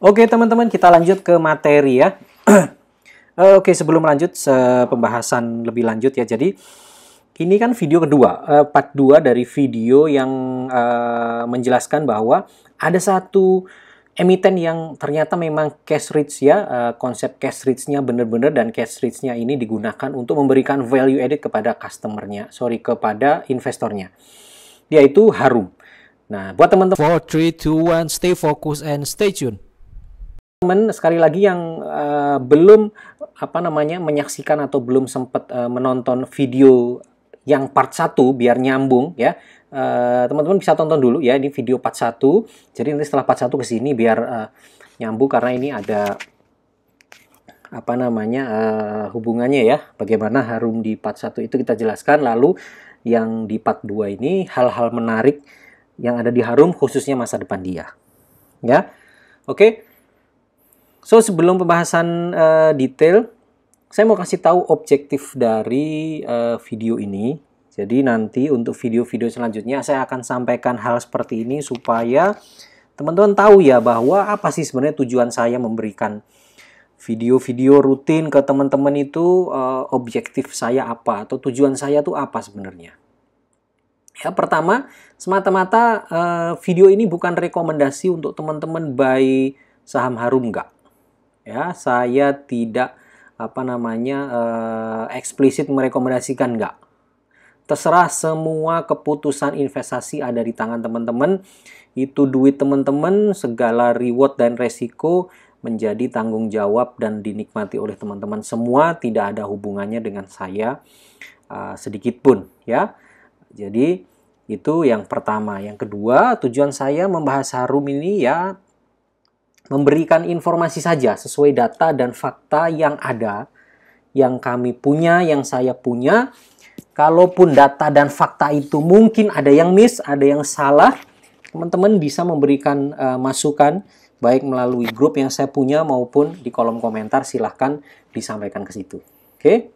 Oke teman-teman, kita lanjut ke materi ya. Oke, sebelum lanjut pembahasan lebih lanjut ya. Jadi ini kan video kedua, part 2 dari video yang menjelaskan bahwa ada satu emiten yang ternyata memang cash rich ya. Konsep cash rich-nya bener-bener, dan cash rich-nya ini digunakan untuk memberikan value added kepada customer-nya, kepada investornya. Yaitu Harum. Nah, buat teman-teman 4, 3, 2, 1, stay focused and stay tuned. Teman sekali lagi yang belum menyaksikan atau belum sempat menonton video yang part 1 biar nyambung ya, teman-teman bisa tonton dulu ya, ini video part 1. Jadi nanti setelah part 1 ke sini biar nyambung, karena ini ada hubungannya ya, bagaimana Harum di part 1 itu kita jelaskan, lalu yang di part 2 ini hal-hal menarik yang ada di Harum, khususnya masa depan dia ya. Oke. So, sebelum pembahasan detail, saya mau kasih tahu objektif dari video ini. Jadi nanti untuk video-video selanjutnya saya akan sampaikan hal seperti ini supaya teman-teman tahu ya bahwa apa sih sebenarnya tujuan saya memberikan video-video rutin ke teman-teman itu, objektif saya apa atau tujuan saya tuh apa sebenarnya. Ya, pertama, semata-mata video ini bukan rekomendasi untuk teman-teman buy saham Harum, enggak. Ya, saya tidak eksplisit merekomendasikan, enggak. Terserah, semua keputusan investasi ada di tangan teman-teman. Itu duit teman-teman, segala reward dan resiko menjadi tanggung jawab dan dinikmati oleh teman-teman semua, tidak ada hubungannya dengan saya sedikit pun ya. Jadi itu yang pertama. Yang kedua, tujuan saya membahas Harum ini ya memberikan informasi saja sesuai data dan fakta yang ada, yang kami punya, yang saya punya. Kalaupun data dan fakta itu mungkin ada yang miss, ada yang salah, teman-teman bisa memberikan masukan, baik melalui grup yang saya punya maupun di kolom komentar, silahkan disampaikan ke situ. Oke?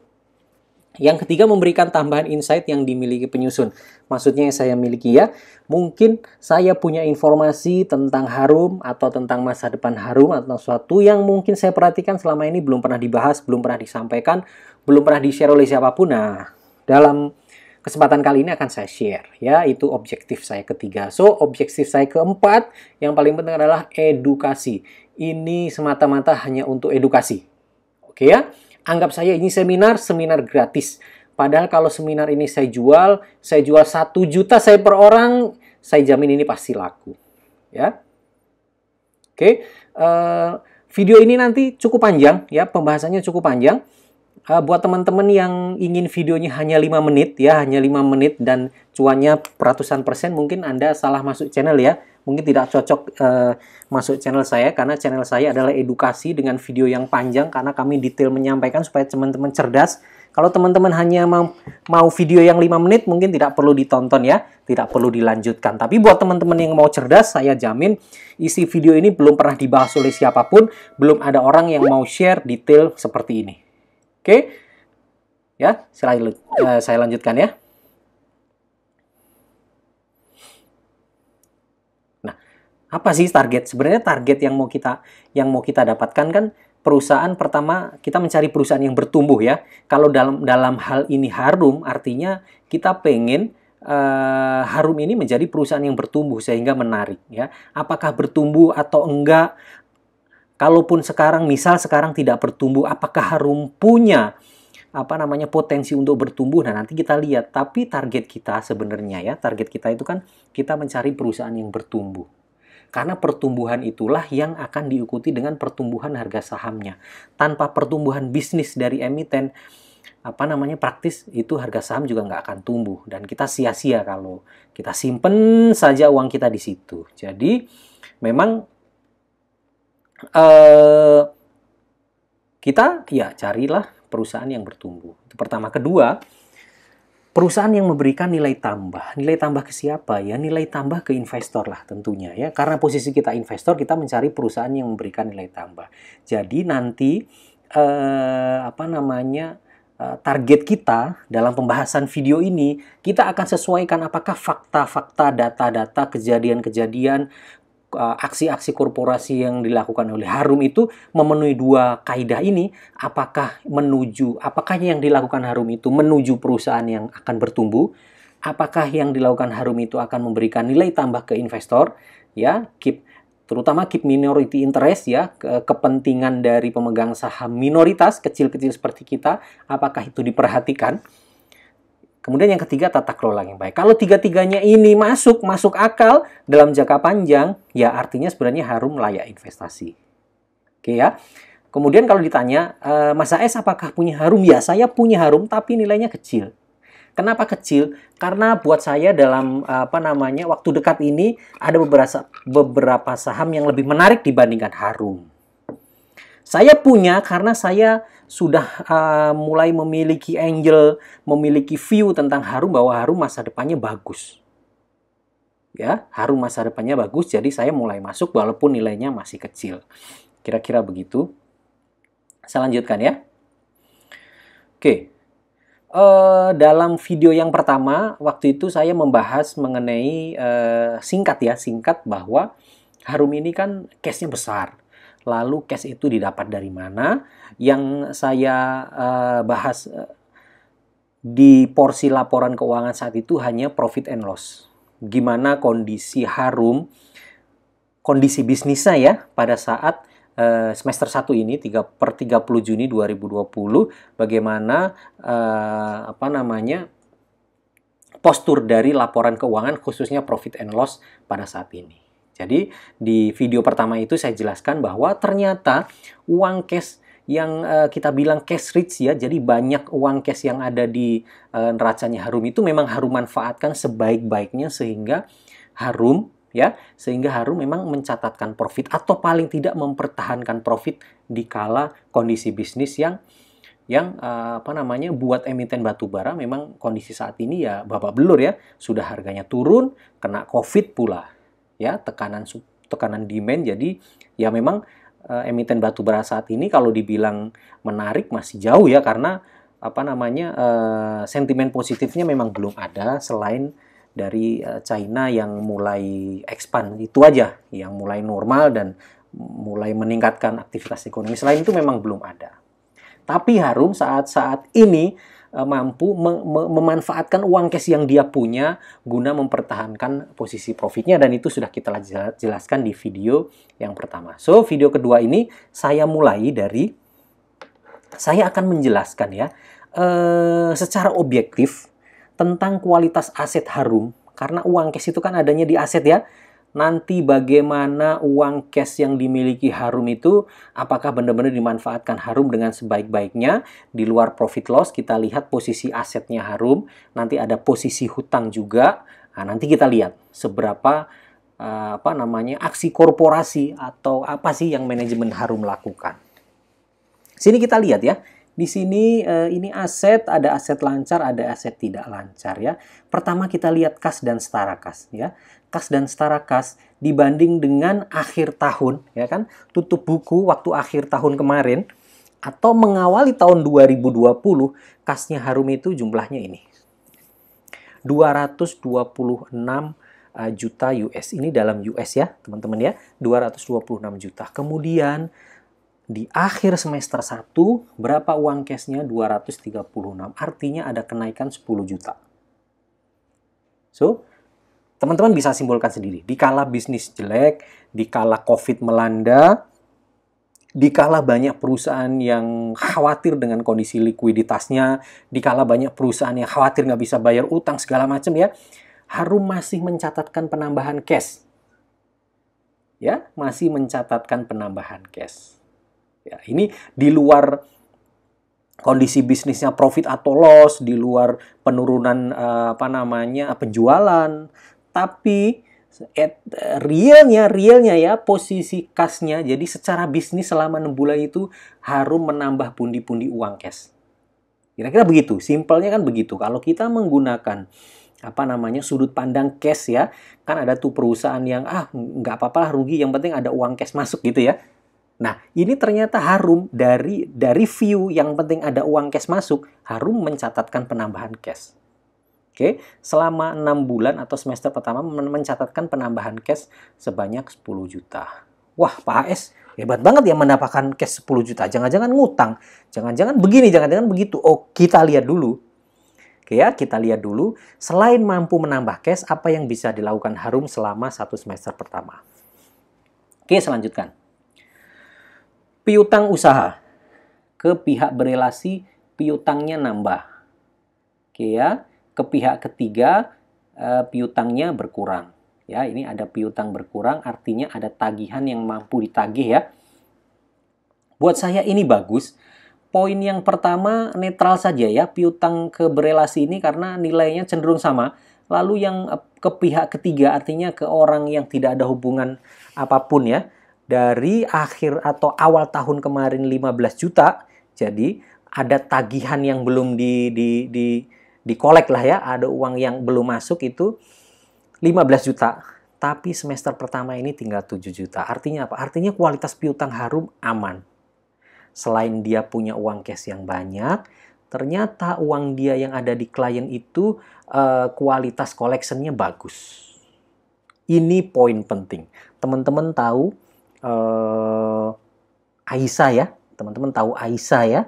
Yang ketiga, memberikan tambahan insight yang dimiliki penyusun. Maksudnya yang saya miliki ya, mungkin saya punya informasi tentang Harum atau tentang masa depan Harum atau sesuatu yang mungkin saya perhatikan selama ini belum pernah dibahas, belum pernah disampaikan, belum pernah di-share oleh siapapun. Nah, dalam kesempatan kali ini akan saya share ya, itu objektif saya ketiga. So, objektif saya keempat yang paling penting adalah edukasi. Ini semata-mata hanya untuk edukasi. Oke ya? Anggap saya ini seminar gratis. Padahal kalau seminar ini saya jual 1 juta saya per orang, saya jamin ini pasti laku. Ya. Oke, video ini nanti cukup panjang ya, pembahasannya cukup panjang. Buat teman-teman yang ingin videonya hanya 5 menit ya, hanya 5 menit dan cuannya ratusan persen, mungkin Anda salah masuk channel ya. Mungkin tidak cocok masuk channel saya, karena channel saya adalah edukasi dengan video yang panjang, karena kami detail menyampaikan supaya teman-teman cerdas. Kalau teman-teman hanya mau video yang 5 menit, mungkin tidak perlu ditonton ya, tidak perlu dilanjutkan. Tapi buat teman-teman yang mau cerdas, saya jamin isi video ini belum pernah dibahas oleh siapapun, belum ada orang yang mau share detail seperti ini. Oke? Ya, saya lanjutkan ya. Apa sih target? Sebenarnya target yang mau kita dapatkan kan, perusahaan pertama kita mencari perusahaan yang bertumbuh ya. Kalau dalam hal ini Harum, artinya kita pengen Harum ini menjadi perusahaan yang bertumbuh sehingga menarik ya. Apakah bertumbuh atau enggak? Kalaupun misal sekarang tidak bertumbuh, apakah Harum punya potensi untuk bertumbuh? Nah, nanti kita lihat. Tapi target kita sebenarnya ya, target kita itu kan kita mencari perusahaan yang bertumbuh. Karena pertumbuhan itulah yang akan diikuti dengan pertumbuhan harga sahamnya. Tanpa pertumbuhan bisnis dari emiten, praktis itu harga saham juga nggak akan tumbuh. Dan kita sia-sia kalau kita simpen saja uang kita di situ. Jadi memang kita ya carilah perusahaan yang bertumbuh. Itu pertama. Kedua, perusahaan yang memberikan nilai tambah. Nilai tambah ke siapa ya? Nilai tambah ke investor lah tentunya ya. Karena posisi kita investor, kita mencari perusahaan yang memberikan nilai tambah. Jadi nanti target kita dalam pembahasan video ini, kita akan sesuaikan apakah fakta-fakta, data-data, kejadian-kejadian, aksi-aksi korporasi yang dilakukan oleh Harum itu memenuhi dua kaidah ini, apakah yang dilakukan Harum itu menuju perusahaan yang akan bertumbuh, apakah yang dilakukan Harum itu akan memberikan nilai tambah ke investor, ya, terutama keep minority interest, ya, kepentingan dari pemegang saham minoritas kecil-kecil seperti kita, apakah itu diperhatikan. Kemudian yang ketiga, tata kelola yang baik. Kalau tiga-tiganya ini masuk akal dalam jangka panjang, ya artinya sebenarnya Harum layak investasi. Oke ya. Kemudian kalau ditanya, Mas AS apakah punya Harum? Ya, saya punya Harum tapi nilainya kecil. Kenapa kecil? Karena buat saya dalam waktu dekat ini ada beberapa saham yang lebih menarik dibandingkan Harum. Saya punya karena saya sudah mulai memiliki memiliki view tentang Harum bahwa Harum masa depannya bagus. Ya, Harum masa depannya bagus, jadi saya mulai masuk walaupun nilainya masih kecil. Kira-kira begitu. Saya lanjutkan ya. Oke. Dalam video yang pertama, waktu itu saya membahas mengenai singkat bahwa Harum ini kan case-nya besar. Lalu cash itu didapat dari mana? Yang saya bahas di porsi laporan keuangan saat itu hanya profit and loss. Gimana kondisi Harum, kondisi bisnisnya ya pada saat semester 1 ini per 30 Juni 2020, bagaimana postur dari laporan keuangan khususnya profit and loss pada saat ini. Jadi di video pertama itu saya jelaskan bahwa ternyata uang cash yang kita bilang cash rich ya, jadi banyak uang cash yang ada di neracanya Harum itu memang Harum manfaatkan sebaik-baiknya sehingga Harum memang mencatatkan profit atau paling tidak mempertahankan profit di kala kondisi bisnis yang buat emiten batubara memang kondisi saat ini ya babak belur ya, sudah harganya turun, kena Covid pula. Ya, tekanan demand, jadi ya memang emiten batubara saat ini kalau dibilang menarik masih jauh ya, karena sentimen positifnya memang belum ada selain dari China yang mulai expand, itu aja yang mulai normal dan mulai meningkatkan aktivitas ekonomi. Selain itu memang belum ada. Tapi Harum saat ini mampu memanfaatkan uang cash yang dia punya guna mempertahankan posisi profitnya, dan itu sudah kita jelaskan di video yang pertama. So, video kedua ini saya akan menjelaskan ya secara objektif tentang kualitas aset Harum, karena uang cash itu kan adanya di aset ya. Nanti bagaimana uang cash yang dimiliki Harum itu, apakah benar-benar dimanfaatkan Harum dengan sebaik-baiknya. Di luar profit loss kita lihat posisi asetnya Harum, nanti ada posisi hutang juga. Nah, nanti kita lihat seberapa aksi korporasi atau apa sih yang manajemen Harum lakukan. Sini kita lihat ya. Di sini ini aset, ada aset lancar, ada aset tidak lancar ya. Pertama kita lihat kas dan setara kas ya. Kas dan setara kas dibanding dengan akhir tahun ya kan, tutup buku waktu akhir tahun kemarin atau mengawali tahun 2020, kasnya Harum itu jumlahnya ini. 226 juta US. Ini dalam US ya, teman-teman ya. 226 juta. Kemudian di akhir semester 1, berapa uang cashnya? 236. Artinya ada kenaikan 10 juta. So, teman-teman bisa simpulkan sendiri. Dikala bisnis jelek, dikala Covid melanda, dikala banyak perusahaan yang khawatir dengan kondisi likuiditasnya, dikala banyak perusahaan yang khawatir nggak bisa bayar utang segala macam ya, Harum masih mencatatkan penambahan cash. Ya, masih mencatatkan penambahan cash. Ya, ini di luar kondisi bisnisnya profit atau loss, di luar penurunan penjualan, tapi realnya ya posisi kasnya. Jadi secara bisnis selama 6 bulan itu Harum menambah pundi-pundi uang cash. Kira-kira begitu, simpelnya kan begitu. Kalau kita menggunakan sudut pandang cash ya, kan ada tuh perusahaan yang nggak apa-apa lah rugi, yang penting ada uang cash masuk gitu ya. Nah, ini ternyata Harum dari view yang penting ada uang cash masuk, Harum mencatatkan penambahan cash. Oke, selama 6 bulan atau semester pertama mencatatkan penambahan cash sebanyak 10 juta. Wah, Pak AS hebat banget ya mendapatkan cash 10 juta. Jangan-jangan ngutang, jangan-jangan begini, jangan-jangan begitu. Oh, kita lihat dulu. Oke ya, kita lihat dulu. Selain mampu menambah cash, apa yang bisa dilakukan Harum selama 1 semester pertama? Oke, selanjutkan. Piutang usaha. Ke pihak berelasi, piutangnya nambah. Oke ya. Ke pihak ketiga, piutangnya berkurang. Ya, ini ada piutang berkurang, artinya ada tagihan yang mampu ditagih ya. Buat saya ini bagus. Poin yang pertama netral saja ya, piutang ke berelasi ini karena nilainya cenderung sama. Lalu yang ke pihak ketiga, artinya ke orang yang tidak ada hubungan apapun ya. Dari akhir atau awal tahun kemarin 15 juta, jadi ada tagihan yang belum dikolek lah ya, ada uang yang belum masuk itu 15 juta. Tapi semester pertama ini tinggal 7 juta. Artinya apa? Artinya kualitas piutang Harum aman. Selain dia punya uang cash yang banyak, ternyata uang dia yang ada di klien itu kualitas collectionnya bagus. Ini poin penting. Teman-teman tahu Aisyah ya? Teman-teman tahu Aisyah ya?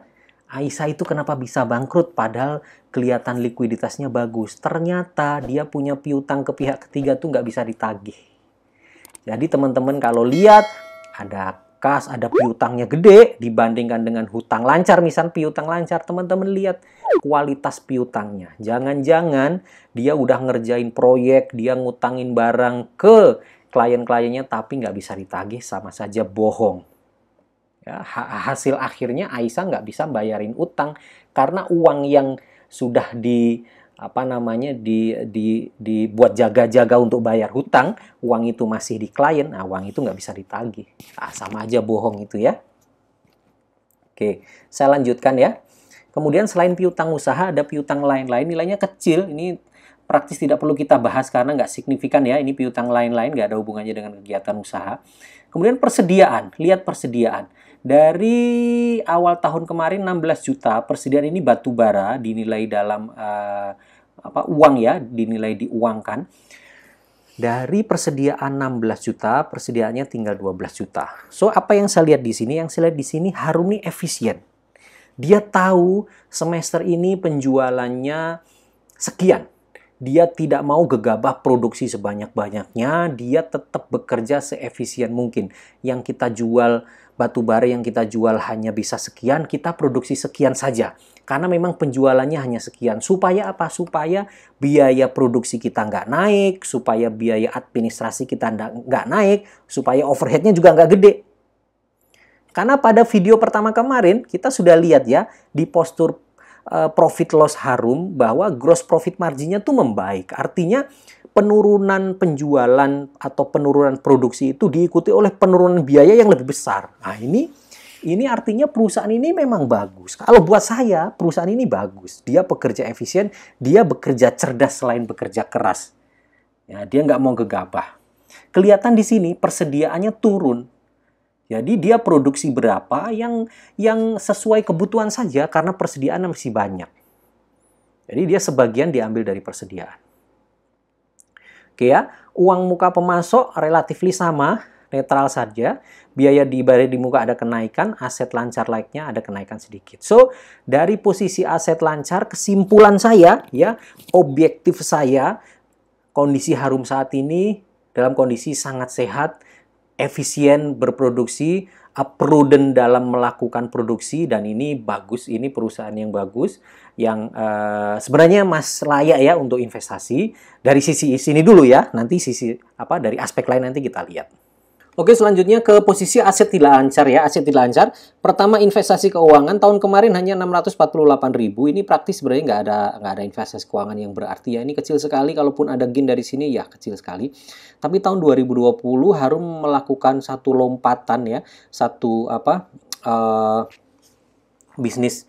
Aisyah itu kenapa bisa bangkrut padahal kelihatan likuiditasnya bagus. Ternyata dia punya piutang ke pihak ketiga tuh nggak bisa ditagih. Jadi teman-teman kalau lihat ada kas, ada piutangnya gede dibandingkan dengan hutang lancar. Misal piutang lancar, teman-teman lihat kualitas piutangnya. Jangan-jangan dia udah ngerjain proyek, dia ngutangin barang ke klien-kliennya tapi nggak bisa ditagih, sama saja bohong. Ya, hasil akhirnya Aisyah nggak bisa bayarin utang karena uang yang sudah dibuat jaga-jaga untuk bayar hutang, uang itu masih di klien, nah uang itu nggak bisa ditagih. Nah, sama aja bohong itu ya. Oke, saya lanjutkan ya. Kemudian selain piutang usaha, ada piutang lain-lain, nilainya kecil. Ini praktis tidak perlu kita bahas karena nggak signifikan ya. Ini piutang lain-lain, nggak ada hubungannya dengan kegiatan usaha. Kemudian persediaan, lihat persediaan. Dari awal tahun kemarin 16 juta, persediaan ini batu bara dinilai dalam uang ya, dinilai diuangkan. Dari persediaan 16 juta, persediaannya tinggal 12 juta. So, apa yang saya lihat di sini? Yang saya lihat di sini Harum ini efisien. Dia tahu semester ini penjualannya sekian. Dia tidak mau gegabah produksi sebanyak-banyaknya, dia tetap bekerja seefisien mungkin. Yang kita jual batu bara yang kita jual hanya bisa sekian, kita produksi sekian saja. Karena memang penjualannya hanya sekian. Supaya apa? Supaya biaya produksi kita nggak naik, supaya biaya administrasi kita nggak naik, supaya overheadnya juga nggak gede. Karena pada video pertama kemarin, kita sudah lihat ya, di postur profit loss Harum bahwa gross profit marginnya tuh membaik. Artinya penurunan penjualan atau penurunan produksi itu diikuti oleh penurunan biaya yang lebih besar. Nah, ini artinya perusahaan ini memang bagus. Kalau buat saya, perusahaan ini bagus. Dia bekerja efisien, dia bekerja cerdas selain bekerja keras. Ya, dia nggak mau gegabah. Kelihatan di sini persediaannya turun. Jadi dia produksi berapa yang sesuai kebutuhan saja karena persediaan masih banyak. Jadi dia sebagian diambil dari persediaan. Oke ya, uang muka pemasok relatif sama, netral saja. Biaya di muka ada kenaikan, aset lancar like-nya ada kenaikan sedikit. So, dari posisi aset lancar, kesimpulan saya ya, objektif saya, kondisi Harum saat ini dalam kondisi sangat sehat, efisien berproduksi, prudent dalam melakukan produksi, dan ini bagus, ini perusahaan yang bagus, yang sebenarnya Mas layak ya untuk investasi. Dari sisi sini dulu ya, nanti sisi dari aspek lain nanti kita lihat. Oke, selanjutnya ke posisi aset tidak lancar ya, aset tidak lancar. Pertama, investasi keuangan tahun kemarin hanya 648.000. Ini praktis sebenarnya nggak ada investasi keuangan yang berarti ya. Ini kecil sekali, kalaupun ada gain dari sini ya kecil sekali. Tapi tahun 2020 Harum melakukan satu lompatan ya, satu bisnis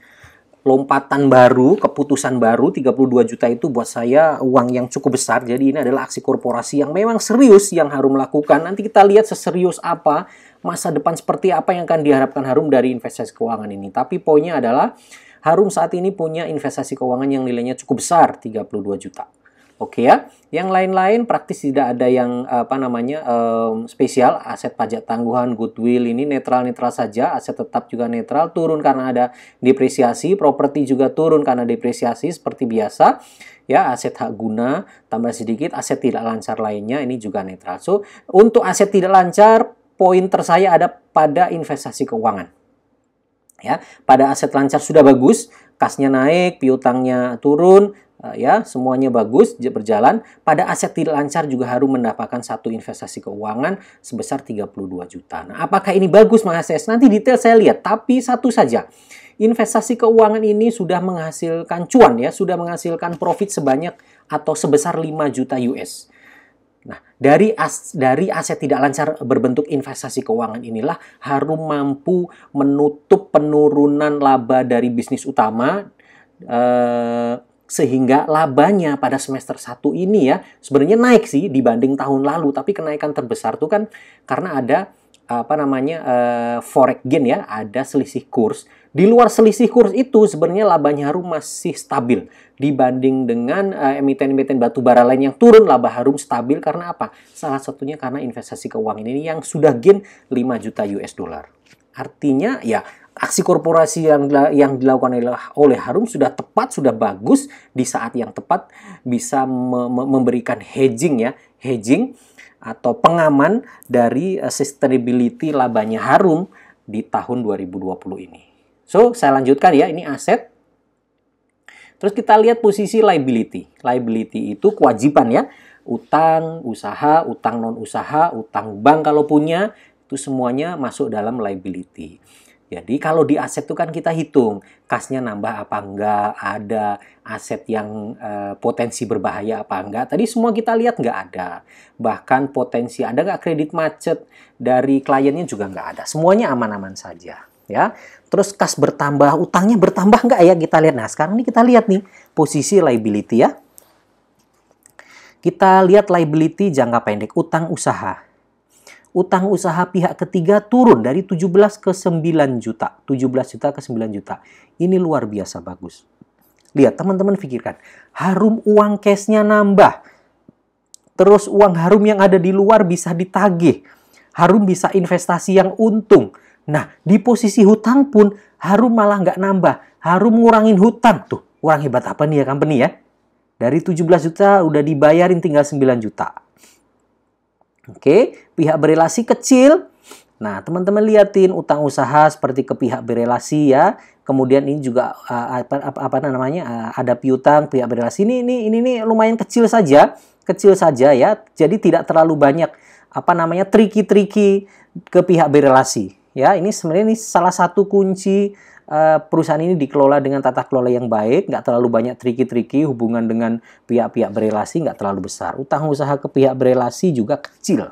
lompatan baru, keputusan baru. 32 juta itu buat saya uang yang cukup besar. Jadi ini adalah aksi korporasi yang memang serius yang Harum lakukan. Nanti kita lihat seserius apa, masa depan seperti apa yang akan diharapkan Harum dari investasi keuangan ini. Tapi poinnya adalah Harum saat ini punya investasi keuangan yang nilainya cukup besar, 32 juta. Oke ya, yang lain-lain praktis tidak ada yang spesial. Aset pajak tangguhan, goodwill ini netral-netral saja. Aset tetap juga netral, turun karena ada depresiasi. Properti juga turun karena depresiasi seperti biasa. Ya, aset hak guna tambah sedikit. Aset tidak lancar lainnya ini juga netral. So, untuk aset tidak lancar, pointer saya ada pada investasi keuangan. Ya, pada aset lancar sudah bagus, kasnya naik, piutangnya turun. Ya, semuanya bagus berjalan. Pada aset tidak lancar juga harus mendapatkan satu investasi keuangan sebesar 32 juta. Nah, apakah ini bagus Mas SS? Nanti detail saya lihat, tapi satu saja. Investasi keuangan ini sudah menghasilkan cuan ya, sudah menghasilkan profit sebanyak atau sebesar 5 juta US. Nah, dari aset tidak lancar berbentuk investasi keuangan inilah Harum mampu menutup penurunan laba dari bisnis utama, sehingga labanya pada semester 1 ini ya sebenarnya naik sih dibanding tahun lalu, tapi kenaikan terbesar itu kan karena ada forex gain ya, ada selisih kurs. Di luar selisih kurs itu sebenarnya labanya Harum masih stabil dibanding dengan emiten-emiten batubara lain yang turun. Laba Harum stabil karena apa? Salah satunya karena investasi keuangan ini yang sudah gain 5 juta US dollar. Artinya ya aksi korporasi yang dilakukan oleh Harum sudah tepat, sudah bagus di saat yang tepat, bisa memberikan hedging ya, hedging atau pengaman dari sustainability labanya Harum di tahun 2020 ini. So, saya lanjutkan ya, ini aset. Terus kita lihat posisi liability. Liability itu kewajiban ya, utang usaha, utang non usaha, utang bank kalau punya, itu semuanya masuk dalam liability. Jadi kalau di aset itu kan kita hitung kasnya nambah apa enggak, ada aset yang potensi berbahaya apa enggak. Tadi semua kita lihat enggak ada. Bahkan potensi ada enggak kredit macet dari kliennya juga enggak ada. Semuanya aman-aman saja ya. Terus kas bertambah, utangnya bertambah enggak ya, kita lihat. Nah, sekarang ini kita lihat nih posisi liability ya. Kita lihat liability jangka pendek, utang usaha. Utang usaha pihak ketiga turun dari 17 ke 9 juta. 17 juta ke 9 juta. Ini luar biasa bagus. Lihat, teman-teman pikirkan. Harum uang cashnya nambah. Terus uang Harum yang ada di luar bisa ditagih. Harum bisa investasi yang untung. Nah, di posisi hutang pun Harum malah nggak nambah. Harum ngurangin hutang. Tuh, orang hebat apa nih ya company ya? Dari 17 juta udah dibayarin tinggal 9 juta. Oke, pihak berelasi kecil. Nah, teman-teman liatin utang usaha seperti ke pihak berelasi ya. Kemudian ini juga ada piutang pihak berelasi. Ini lumayan kecil saja ya. Jadi tidak terlalu banyak tricky ke pihak berelasi. Ya, ini sebenarnya salah satu kunci perusahaan ini dikelola dengan tata kelola yang baik, nggak terlalu banyak tricky hubungan dengan pihak-pihak berelasi nggak terlalu besar. Utang usaha ke pihak berelasi juga kecil.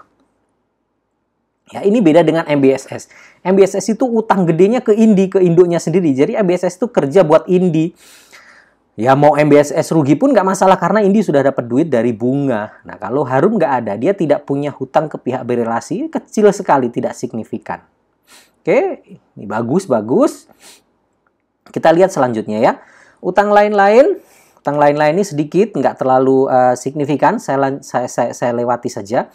Ya, ini beda dengan MBSS. MBSS itu utang gedenya ke Indonya sendiri. Jadi MBSS itu kerja buat Indi. Ya, mau MBSS rugi pun nggak masalah karena Indi sudah dapat duit dari bunga. Nah, kalau Harum nggak ada, dia tidak punya hutang ke pihak berelasi, kecil sekali, tidak signifikan. Oke, ini bagus. Kita lihat selanjutnya ya. Utang lain-lain ini sedikit, nggak terlalu signifikan. Saya lewati saja.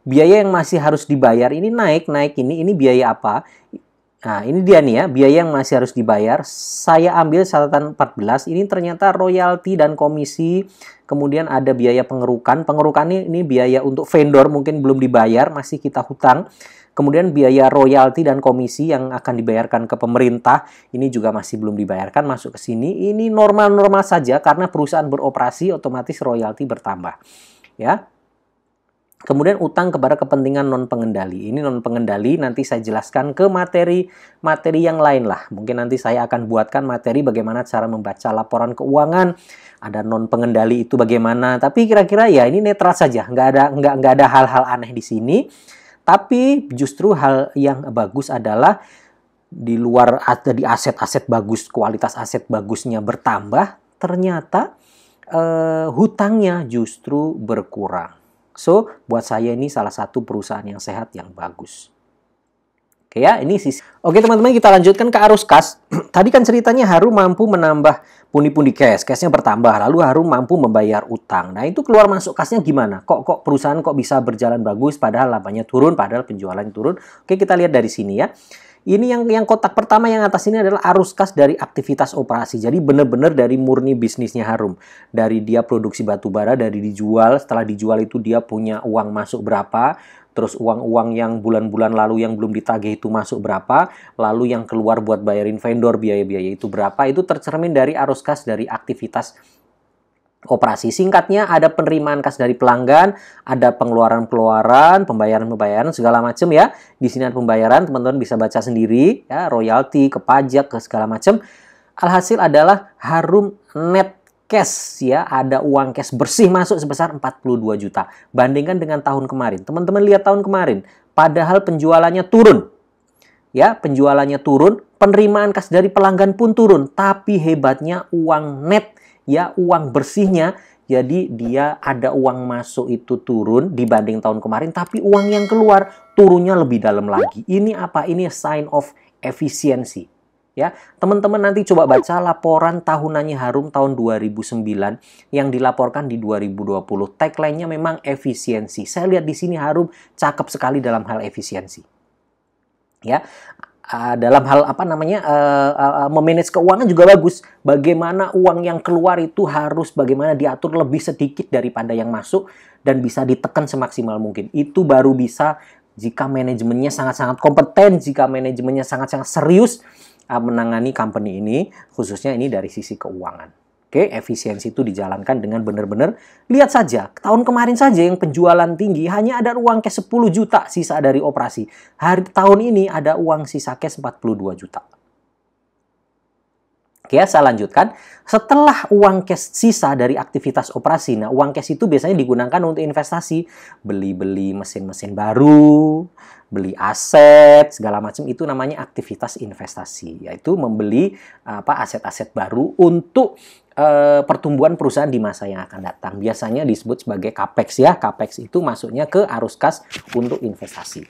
Biaya yang masih harus dibayar ini naik. Ini biaya apa? Nah, ini dia nih ya, biaya yang masih harus dibayar. Saya ambil catatan 14. Ini ternyata royalti dan komisi. Kemudian ada biaya pengerukan. Pengerukan ini biaya untuk vendor mungkin belum dibayar, masih kita hutang. Kemudian biaya royalti dan komisi yang akan dibayarkan ke pemerintah, ini juga masih belum dibayarkan, masuk ke sini. Ini normal-normal saja karena perusahaan beroperasi, otomatis royalti bertambah. Ya. Kemudian utang kepada kepentingan non-pengendali. Ini non-pengendali, nanti saya jelaskan ke materi yang lain lah. Mungkin nanti saya akan buatkan materi bagaimana cara membaca laporan keuangan. Ada non-pengendali itu bagaimana. Tapi kira-kira ya ini netral saja. Nggak ada hal-hal aneh di sini. Tapi justru hal yang bagus adalah di luar di aset-aset bagus, kualitas aset bagusnya bertambah, ternyata hutangnya justru berkurang. So, buat saya ini salah satu perusahaan yang sehat, yang bagus. Oke ya, ini sisi. Oke teman-teman, kita lanjutkan ke arus kas. Tadi kan ceritanya Harum mampu menambah pundi-pundi cash, cashnya bertambah, lalu Harum mampu membayar utang. Nah itu keluar masuk kasnya gimana? Kok perusahaan kok bisa berjalan bagus padahal labanya turun, padahal penjualan turun? Oke, kita lihat dari sini ya. Ini yang kotak pertama yang atas ini adalah arus kas dari aktivitas operasi. Jadi benar-benar dari murni bisnisnya Harum. Dari dia produksi batu bara, dari dijual, setelah dijual itu dia punya uang masuk berapa, terus uang-uang yang bulan-bulan lalu yang belum ditagih itu masuk berapa, lalu yang keluar buat bayarin vendor biaya-biaya itu berapa, itu tercermin dari arus kas dari aktivitas operasi. Singkatnya, ada penerimaan kas dari pelanggan, ada pengeluaran-pengeluaran, pembayaran-pembayaran, segala macam ya. Di sini ada pembayaran, teman-teman bisa baca sendiri, ya, royalti, ke pajak, ke segala macam. Alhasil adalah Harum net cash ya, ada uang cash bersih masuk sebesar 42 juta. Bandingkan dengan tahun kemarin. Teman-teman lihat tahun kemarin, padahal penjualannya turun. Ya, penjualannya turun, penerimaan kas dari pelanggan pun turun, tapi hebatnya uang net ya, uang bersihnya, jadi dia ada uang masuk itu turun dibanding tahun kemarin, tapi uang yang keluar turunnya lebih dalam lagi. Ini apa? Ini sign of efisiensi. Ya, teman-teman nanti coba baca laporan tahunannya Harum tahun 2009 yang dilaporkan di 2020. Tagline-nya memang efisiensi. Saya lihat di sini Harum cakep sekali dalam hal efisiensi. Ya, dalam hal apa namanya memanage keuangan juga bagus. Bagaimana uang yang keluar itu harus bagaimana diatur lebih sedikit daripada yang masuk dan bisa ditekan semaksimal mungkin. Itu baru bisa jika manajemennya sangat-sangat kompeten, jika manajemennya sangat-sangat serius menangani company ini, khususnya ini dari sisi keuangan. Oke, efisiensi itu dijalankan dengan benar-benar. Lihat saja, tahun kemarin saja yang penjualan tinggi hanya ada uang cash 10 juta sisa dari operasi. Tahun ini ada uang sisa cash 42 juta. Oke, saya lanjutkan. Setelah uang cash sisa dari aktivitas operasi, nah uang cash itu biasanya digunakan untuk investasi, beli-beli mesin-mesin baru, beli aset, segala macam, itu namanya aktivitas investasi, yaitu membeli aset-aset baru untuk pertumbuhan perusahaan di masa yang akan datang. Biasanya disebut sebagai capex ya. Capex itu masuknya ke arus kas untuk investasi.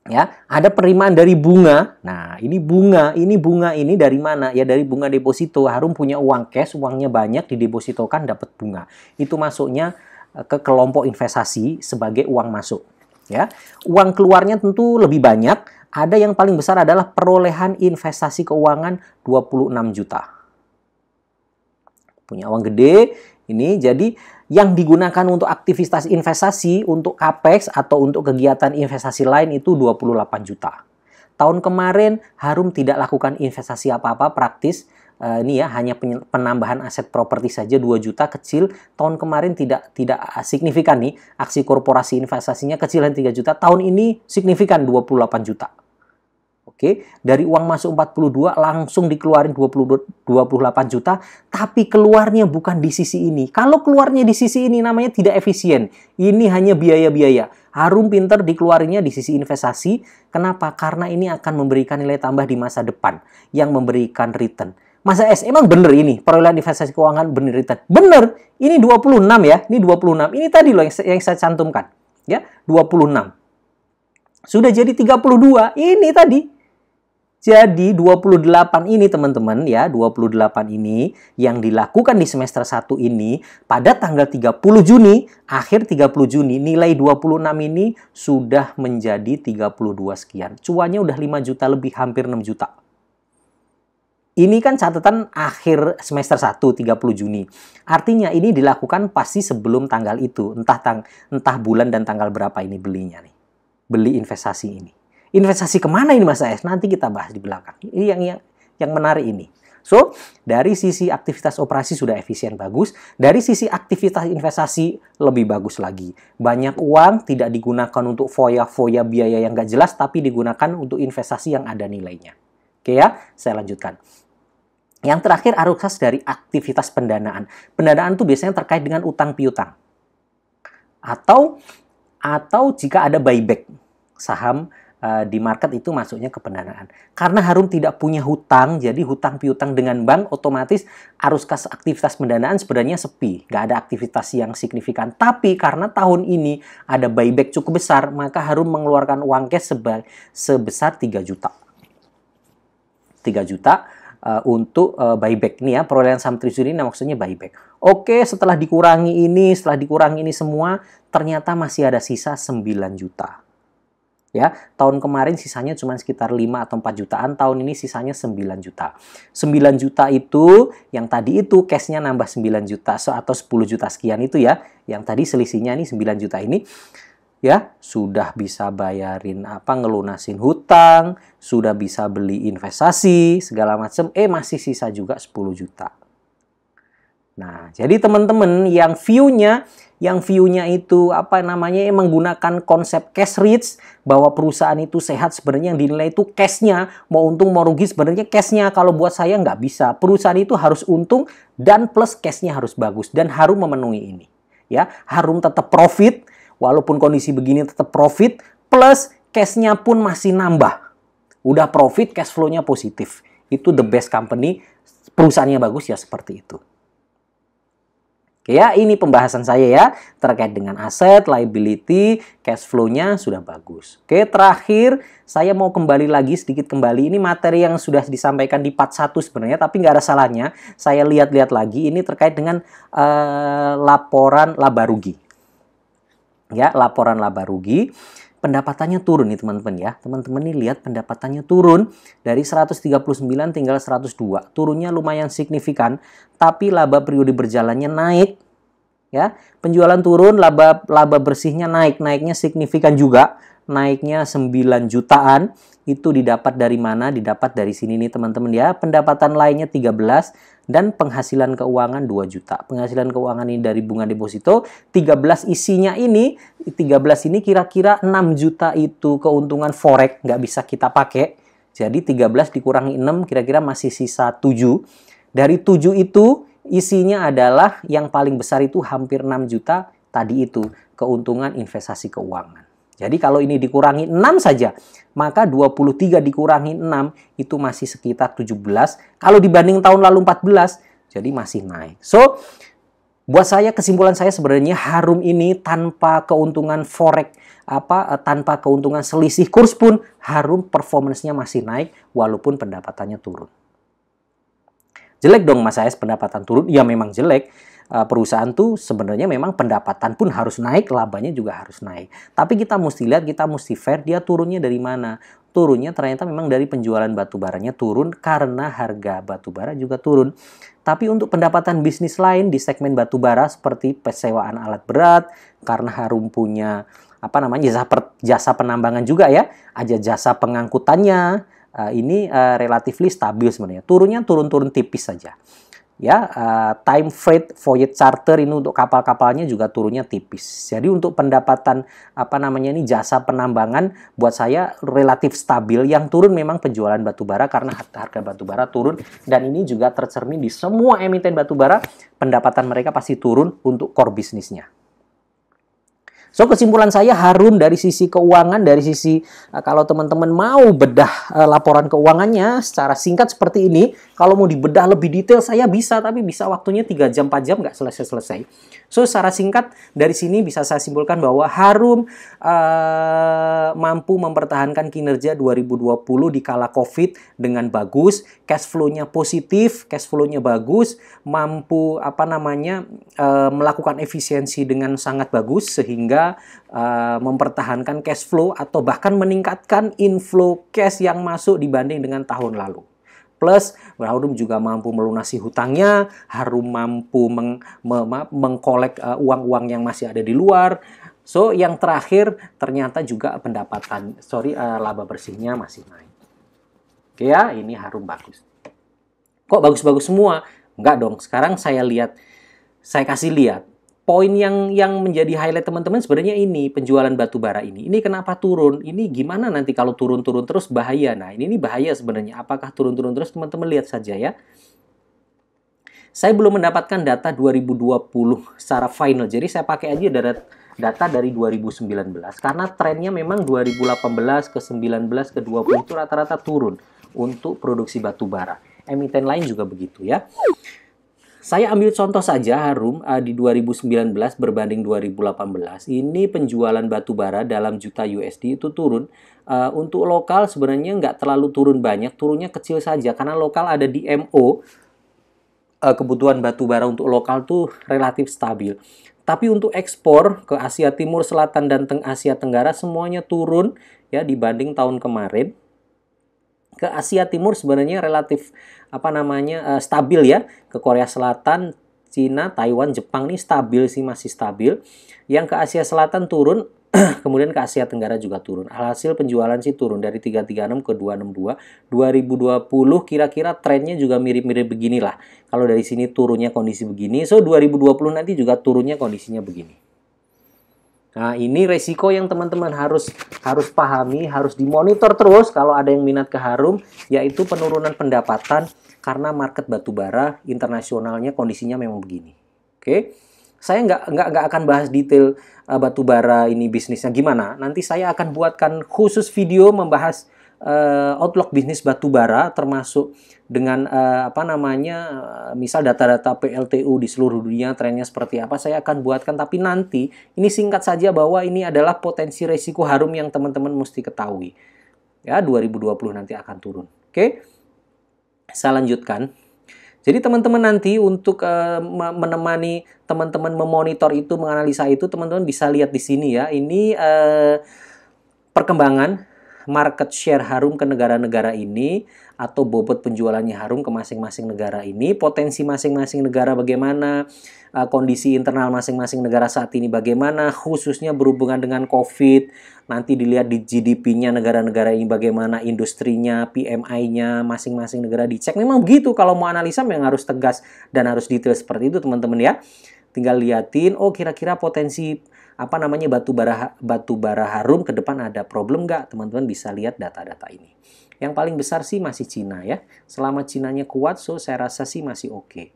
Ya, ada penerimaan dari bunga. Nah, ini bunga ini dari mana? Ya dari bunga deposito. Harum punya uang cash, uangnya banyak, didepositokan dapat bunga. Itu masuknya ke kelompok investasi sebagai uang masuk. Ya, uang keluarnya tentu lebih banyak. Ada yang paling besar adalah perolehan investasi keuangan 26 juta. Punya uang gede, ini jadi yang digunakan untuk aktivitas investasi, untuk capex atau untuk kegiatan investasi lain itu 28 juta. Tahun kemarin Harum tidak lakukan investasi apa-apa praktis. Ini ya hanya penambahan aset properti saja 2 juta, kecil. Tahun kemarin tidak signifikan nih. Aksi korporasi investasinya kecil 3 juta. Tahun ini signifikan 28 juta. Oke, dari uang masuk 42 langsung dikeluarin 28 juta, tapi keluarnya bukan di sisi ini. Kalau keluarnya di sisi ini namanya tidak efisien. Ini hanya biaya-biaya. Harum pinter dikeluarinnya di sisi investasi. Kenapa? Karena ini akan memberikan nilai tambah di masa depan yang memberikan return. Masa S, emang bener ini perolehan investasi keuangan bener return? Bener, ini 26 ya, ini 26. Ini tadi loh yang saya cantumkan. Ya, 26. Sudah jadi 32, ini tadi. Jadi 28 ini teman-teman ya, 28 ini yang dilakukan di semester 1 ini pada tanggal 30 Juni, akhir 30 Juni nilai 26 ini sudah menjadi 32 sekian. Cuannya udah 5 juta lebih, hampir 6 juta. Ini kan catatan akhir semester 1, 30 Juni. Artinya ini dilakukan pasti sebelum tanggal itu, entah bulan dan tanggal berapa ini belinya nih. Beli investasi ini. Investasi kemana ini Mas AS? Nanti kita bahas di belakang. Ini yang menarik ini. So, dari sisi aktivitas operasi sudah efisien bagus. Dari sisi aktivitas investasi lebih bagus lagi. Banyak uang tidak digunakan untuk foya-foya biaya yang nggak jelas, tapi digunakan untuk investasi yang ada nilainya. Oke ya, saya lanjutkan. Yang terakhir, arus kas dari aktivitas pendanaan. Pendanaan itu biasanya terkait dengan utang piutang. Atau jika ada buyback saham di market itu masuknya ke pendanaan. Karena Harum tidak punya hutang, jadi hutang piutang dengan bank otomatis arus kas aktivitas pendanaan sebenarnya sepi, nggak ada aktivitas yang signifikan. Tapi karena tahun ini ada buyback cukup besar, maka Harum mengeluarkan uang cash sebesar 3 juta. 3 juta untuk buyback nih ya, perolehan saham treasury ini maksudnya buyback. Oke, setelah dikurangi ini semua, ternyata masih ada sisa 9 juta. Ya, tahun kemarin sisanya cuma sekitar 5 atau 4 jutaan, tahun ini sisanya 9 juta. 9 juta itu, yang tadi itu cashnya nambah 9 juta atau 10 juta sekian itu ya, yang tadi selisihnya nih 9 juta ini, ya, sudah bisa bayarin ngelunasin hutang, sudah bisa beli investasi, segala macam, masih sisa juga 10 juta. Nah, jadi teman-teman yang view-nya itu menggunakan konsep cash rich, bahwa perusahaan itu sehat, sebenarnya yang dinilai itu cash-nya, mau untung mau rugi sebenarnya cash-nya. Kalau buat saya nggak bisa, perusahaan itu harus untung dan plus cash-nya harus bagus, dan Harum memenuhi ini. Ya, Harum tetap profit, walaupun kondisi begini tetap profit, plus cash-nya pun masih nambah. Udah profit, cash flow-nya positif. Itu the best company, perusahaannya bagus ya seperti itu. Oke ya, ini pembahasan saya ya, terkait dengan aset, liability, cash flow-nya sudah bagus. Oke, terakhir saya mau sedikit kembali. Ini materi yang sudah disampaikan di part 1 sebenarnya, tapi nggak ada salahnya. Saya lihat-lihat lagi, ini terkait dengan laporan laba rugi. Ya, laporan laba rugi, pendapatannya turun nih teman-teman ya. Teman-teman nih lihat pendapatannya turun dari 139 tinggal 102. Turunnya lumayan signifikan, tapi laba periode berjalannya naik. Ya, penjualan turun, laba bersihnya naik. Naiknya signifikan juga. Naiknya 9 jutaan. Itu didapat dari mana? Didapat dari sini nih teman-teman ya. Pendapatan lainnya 13 dan penghasilan keuangan 2 juta. Penghasilan keuangan ini dari bunga deposito, 13 isinya ini, 13 ini kira-kira 6 juta itu keuntungan forex, nggak bisa kita pakai. Jadi 13 dikurangi 6, kira-kira masih sisa 7. Dari 7 itu, isinya adalah yang paling besar itu hampir 6 juta, tadi itu keuntungan investasi keuangan. Jadi kalau ini dikurangi 6 saja, maka 23 dikurangi 6 itu masih sekitar 17. Kalau dibanding tahun lalu 14, jadi masih naik. So, buat saya, kesimpulan saya sebenarnya Harum ini tanpa keuntungan forex, tanpa keuntungan selisih kurs pun, Harum performance-nya masih naik walaupun pendapatannya turun. Jelek dong Mas AS pendapatan turun? Ya memang jelek. Perusahaan tuh sebenarnya memang pendapatan pun harus naik, labanya juga harus naik. Tapi kita mesti lihat, kita mesti fair, dia turunnya dari mana? Turunnya ternyata memang dari penjualan batubaranya turun karena harga batubara juga turun. Tapi untuk pendapatan bisnis lain di segmen batubara seperti persewaan alat berat, karena Harum punya jasa penambangan juga ya, ada jasa pengangkutannya, ini relatively stabil sebenarnya. Turunnya turun-turun tipis saja. Ya, time freight voyage charter ini untuk kapal-kapalnya juga turunnya tipis. Jadi untuk pendapatan jasa penambangan buat saya relatif stabil. Yang turun memang penjualan batubara karena harga batubara turun, dan ini juga tercermin di semua emiten batubara, pendapatan mereka pasti turun untuk core bisnisnya. So, kesimpulan saya Harum dari sisi keuangan, dari sisi kalau teman-teman mau bedah laporan keuangannya secara singkat seperti ini, kalau mau dibedah lebih detail saya bisa, tapi bisa waktunya 3 jam, 4 jam nggak selesai-selesai. So, secara singkat dari sini bisa saya simpulkan bahwa Harum mampu mempertahankan kinerja 2020 di kala COVID dengan bagus, cash flow-nya positif, cash flow-nya bagus, mampu melakukan efisiensi dengan sangat bagus sehingga mempertahankan cash flow atau bahkan meningkatkan inflow cash yang masuk dibanding dengan tahun lalu. Plus, Harum juga mampu melunasi hutangnya, Harum mampu mengkolek uang-uang yang masih ada di luar. So, yang terakhir ternyata juga laba bersihnya masih naik. Oke ya, ini Harum bagus. Kok bagus-bagus semua? Enggak dong, sekarang saya kasih lihat. Poin yang menjadi highlight teman-teman sebenarnya ini, penjualan batubara ini. Ini kenapa turun? Ini gimana nanti kalau turun-turun terus bahaya? Nah, ini bahaya sebenarnya. Apakah turun-turun terus? Teman-teman lihat saja ya. Saya belum mendapatkan data 2020 secara final. Jadi saya pakai aja data dari 2019. Karena trennya memang 2018 ke 19 ke 20 itu rata-rata turun untuk produksi batu bara. Emiten lain juga begitu ya. Saya ambil contoh saja Harum di 2019 berbanding 2018. Ini penjualan batu bara dalam juta USD itu turun. Untuk lokal sebenarnya nggak terlalu turun banyak, turunnya kecil saja karena lokal ada DMO. Kebutuhan batu bara untuk lokal tuh relatif stabil. Tapi untuk ekspor ke Asia Timur, Selatan, dan Asia Tenggara semuanya turun ya dibanding tahun kemarin. Ke Asia Timur sebenarnya relatif stabil ya. Ke Korea Selatan, Cina, Taiwan, Jepang nih stabil sih, masih stabil. Yang ke Asia Selatan turun, kemudian ke Asia Tenggara juga turun. Alhasil penjualan sih turun dari 336 ke 262. 2020 kira-kira trennya juga mirip-mirip beginilah. Kalau dari sini turunnya kondisi begini, so 2020 nanti juga turunnya kondisinya begini. Nah, ini resiko yang teman-teman harus pahami, harus dimonitor terus kalau ada yang minat ke Harum, yaitu penurunan pendapatan karena market batubara internasionalnya kondisinya memang begini. Oke, saya nggak akan bahas detail batubara ini bisnisnya gimana. Nanti saya akan buatkan khusus video membahas outlook bisnis batubara termasuk dengan misal data-data PLTU di seluruh dunia trennya seperti apa saya akan buatkan, tapi nanti ini singkat saja bahwa ini adalah potensi resiko Harum yang teman-teman mesti ketahui. Ya, 2020 nanti akan turun. Oke. Saya lanjutkan. Jadi teman-teman nanti untuk menemani teman-teman memonitor itu, menganalisa itu, teman-teman bisa lihat di sini ya. Ini perkembangan market share Harum ke negara-negara ini atau bobot penjualannya Harum ke masing-masing negara ini, potensi masing-masing negara bagaimana, kondisi internal masing-masing negara saat ini bagaimana, khususnya berhubungan dengan COVID, nanti dilihat di GDP-nya negara-negara ini bagaimana, industrinya, PMI-nya, masing-masing negara dicek. Memang begitu, kalau mau analisa memang harus tegas dan harus detail seperti itu teman-teman ya. Tinggal liatin, oh kira-kira potensi batu bara Harum ke depan ada problem nggak? Teman-teman bisa lihat data-data ini. Yang paling besar sih masih Cina ya. Selama Cinanya kuat, so saya rasa sih masih oke.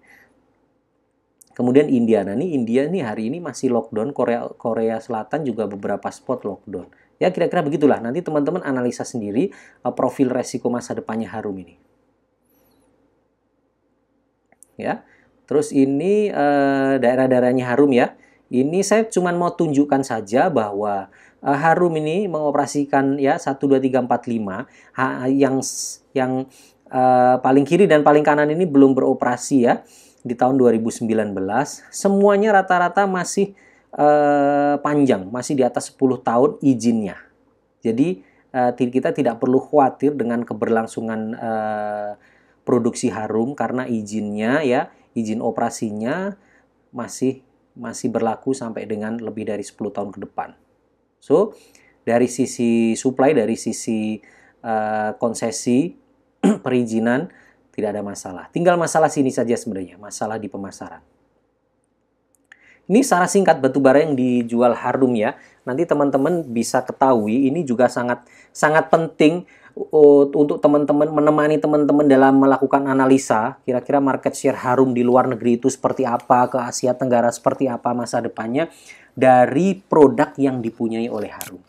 Kemudian India. Nah, India nih hari ini masih lockdown. Korea Selatan juga beberapa spot lockdown. Ya kira-kira begitulah. Nanti teman-teman analisa sendiri profil resiko masa depannya Harum ini. Ya. Terus ini daerah-daerahnya Harum ya. Ini saya cuma mau tunjukkan saja bahwa Harum ini mengoperasikan ya 1, 2, 3, 4, 5. Yang paling kiri dan paling kanan ini belum beroperasi ya di tahun 2019. Semuanya rata-rata masih panjang, masih di atas 10 tahun izinnya. Jadi kita tidak perlu khawatir dengan keberlangsungan produksi Harum karena izinnya ya, izin operasinya masih berlaku sampai dengan lebih dari 10 tahun ke depan. So, dari sisi supply, dari sisi konsesi, perizinan, tidak ada masalah. Tinggal masalah sini saja sebenarnya, masalah di pemasaran. Ini secara singkat batubara yang dijual Harum ya. Nanti teman-teman bisa ketahui, ini juga sangat penting untuk teman-teman menemani teman-teman dalam melakukan analisa kira-kira market share Harum di luar negeri itu seperti apa, ke Asia Tenggara seperti apa masa depannya dari produk yang dipunyai oleh Harum.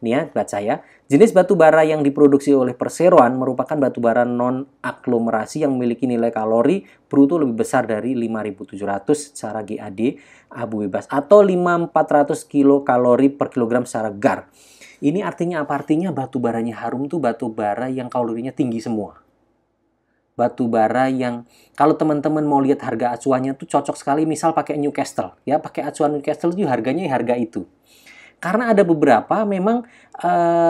Ini ya, baca ya. Jenis batu bara yang diproduksi oleh perseroan merupakan batu bara non-aglomerasi yang memiliki nilai kalori bruto lebih besar dari 5.700 secara GAD abu bebas atau 5.400 kilokalori per kilogram secara GAR. Ini artinya apa? Artinya batu baranya Harum tuh batu bara yang kalorinya tinggi semua. Batu bara yang kalau teman-teman mau lihat harga acuannya tuh cocok sekali misal pakai Newcastle. Ya, pakai acuan Newcastle itu harganya harga itu. Karena ada beberapa memang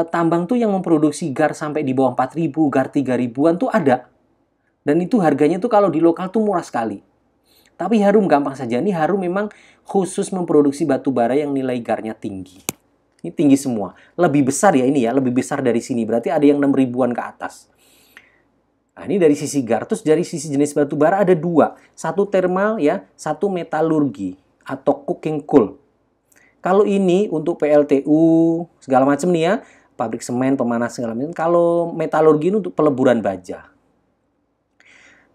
tambang tuh yang memproduksi GAR sampai di bawah 4.000, GAR 3.000-an tuh ada. Dan itu harganya tuh kalau di lokal tuh murah sekali. Tapi Harum gampang saja. Ini Harum memang khusus memproduksi batu bara yang nilai GAR-nya tinggi. Ini tinggi semua. Lebih besar ya ini ya, lebih besar dari sini. Berarti ada yang 6.000-an ke atas. Nah, ini dari sisi GAR. Terus dari sisi jenis batu bara ada dua. Satu thermal ya, satu metalurgi atau coking coal. Kalau ini untuk PLTU segala macam nih ya, pabrik semen, pemanas segala macam. Kalau metalurgi ini untuk peleburan baja.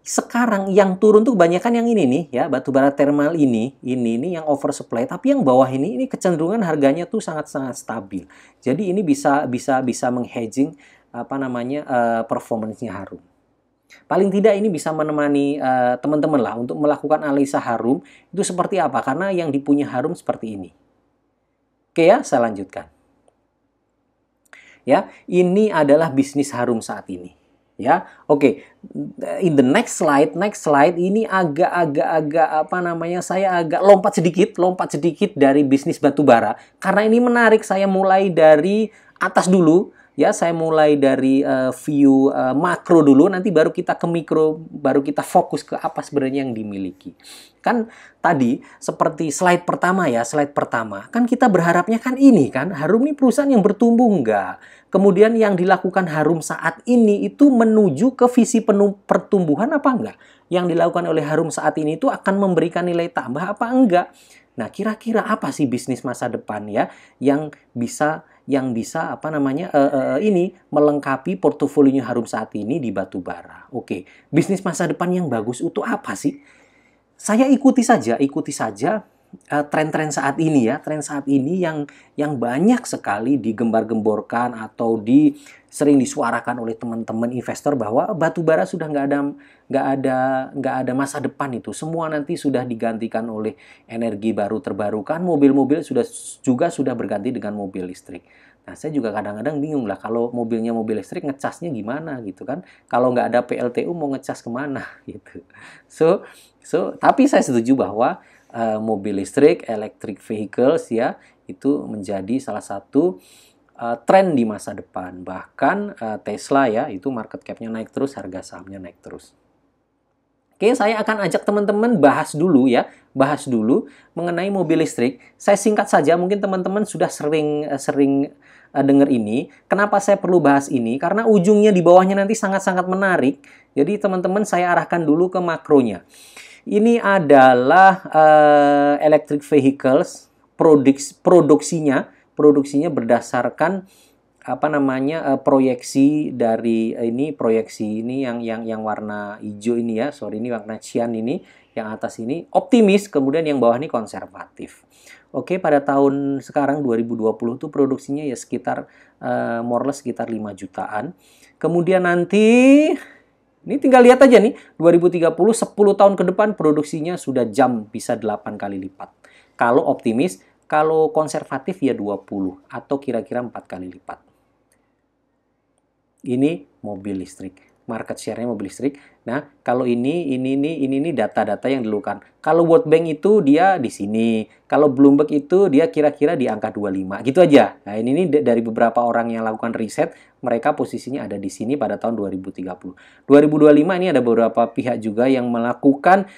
Sekarang yang turun tuh kebanyakan yang ini nih ya, batu bara thermal ini yang oversupply, tapi yang bawah ini kecenderungan harganya tuh sangat-sangat stabil. Jadi ini bisa menghedging apa namanya performance-nya Harum. Paling tidak ini bisa menemani teman-teman lah untuk melakukan analisa Harum itu seperti apa, karena yang dipunya Harum seperti ini. Oke ya, saya lanjutkan. Ya, ini adalah bisnis Harum saat ini. Ya, oke. In the next slide ini agak apa namanya? Saya agak lompat sedikit dari bisnis batubara karena ini menarik. Saya mulai dari atas dulu. Ya, saya mulai dari view makro dulu, nanti baru kita ke mikro, baru kita fokus ke apa sebenarnya yang dimiliki. Kan tadi seperti slide pertama ya, kan kita berharapnya kan ini kan, Harum ini perusahaan yang bertumbuh enggak? Kemudian yang dilakukan Harum saat ini itu menuju ke visi pertumbuhan apa enggak? Yang dilakukan oleh Harum saat ini itu akan memberikan nilai tambah apa enggak? Nah, kira-kira apa sih bisnis masa depan ya yang bisa apa namanya ini melengkapi portofolionya Harum saat ini di batubara. Oke, bisnis masa depan yang bagus itu apa sih? Saya ikuti saja tren-tren saat ini ya, tren saat ini yang banyak sekali digembar-gemborkan atau sering disuarakan oleh teman-teman investor bahwa batubara sudah nggak ada masa depan itu. Semua nanti sudah digantikan oleh energi baru terbarukan, mobil-mobil sudah berganti dengan mobil listrik. Nah, saya juga kadang-kadang bingung lah kalau mobilnya mobil listrik ngecasnya gimana gitu kan. Kalau nggak ada PLTU mau ngecas kemana gitu. Tapi saya setuju bahwa mobil listrik, electric vehicles ya, itu menjadi salah satu tren di masa depan. Bahkan Tesla ya, itu market cap-nya naik terus, harga sahamnya naik terus. Oke, saya akan ajak teman-teman bahas dulu mengenai mobil listrik. Saya singkat saja, mungkin teman-teman sudah sering dengar ini. Kenapa saya perlu bahas ini? Karena ujungnya di bawahnya nanti sangat-sangat menarik. Jadi teman-teman saya arahkan dulu ke makronya. Ini adalah electric vehicles, produksinya berdasarkan apa namanya proyeksi ini yang warna hijau ini ya, ini warna cyan ini, yang atas ini optimis, kemudian yang bawah ini konservatif. Oke, pada tahun sekarang 2020 tuh produksinya ya sekitar more or less sekitar 5 jutaan. Kemudian nanti ini tinggal lihat aja nih, 2030, 10 tahun ke depan produksinya sudah bisa 8 kali lipat. Kalau optimis, kalau konservatif ya 20 atau kira-kira 4 kali lipat. Ini mobil listrik. Market share-nya mobil listrik. Nah, kalau ini data-data yang dilakukan. Kalau World Bank itu dia di sini. Kalau Bloomberg itu dia kira-kira di angka 25. Gitu aja. Nah, ini dari beberapa orang yang lakukan riset, mereka posisinya ada di sini pada tahun 2030. 2025 ini ada beberapa pihak juga yang melakukan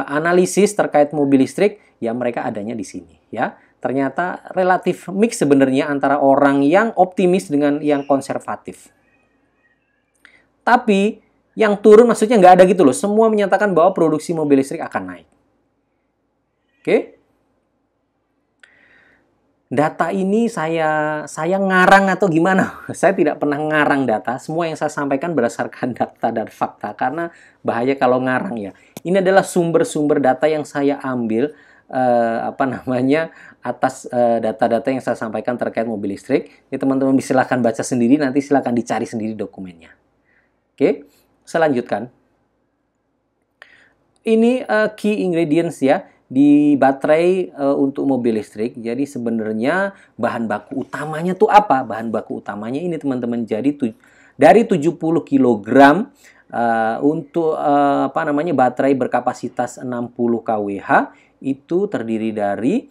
analisis terkait mobil listrik, ya mereka adanya di sini, ya. Ternyata relatif mix sebenarnya antara orang yang optimis dengan yang konservatif. Tapi yang turun maksudnya nggak ada gitu loh. Semua menyatakan bahwa produksi mobil listrik akan naik. Oke. Data ini saya ngarang atau gimana? Saya tidak pernah ngarang data. Semua yang saya sampaikan berdasarkan data dan fakta. Karena bahaya kalau ngarang ya. Ini adalah sumber-sumber data yang saya ambil atas data-data yang saya sampaikan terkait mobil listrik. Ya, teman-teman silahkan baca sendiri, nanti silahkan dicari sendiri dokumennya. Oke, saya lanjutkan. Ini key ingredients ya di baterai untuk mobil listrik. Jadi sebenarnya bahan baku utamanya tuh apa? Bahan baku utamanya ini teman-teman. Jadi dari 70 kg untuk baterai berkapasitas 60 kWh itu terdiri dari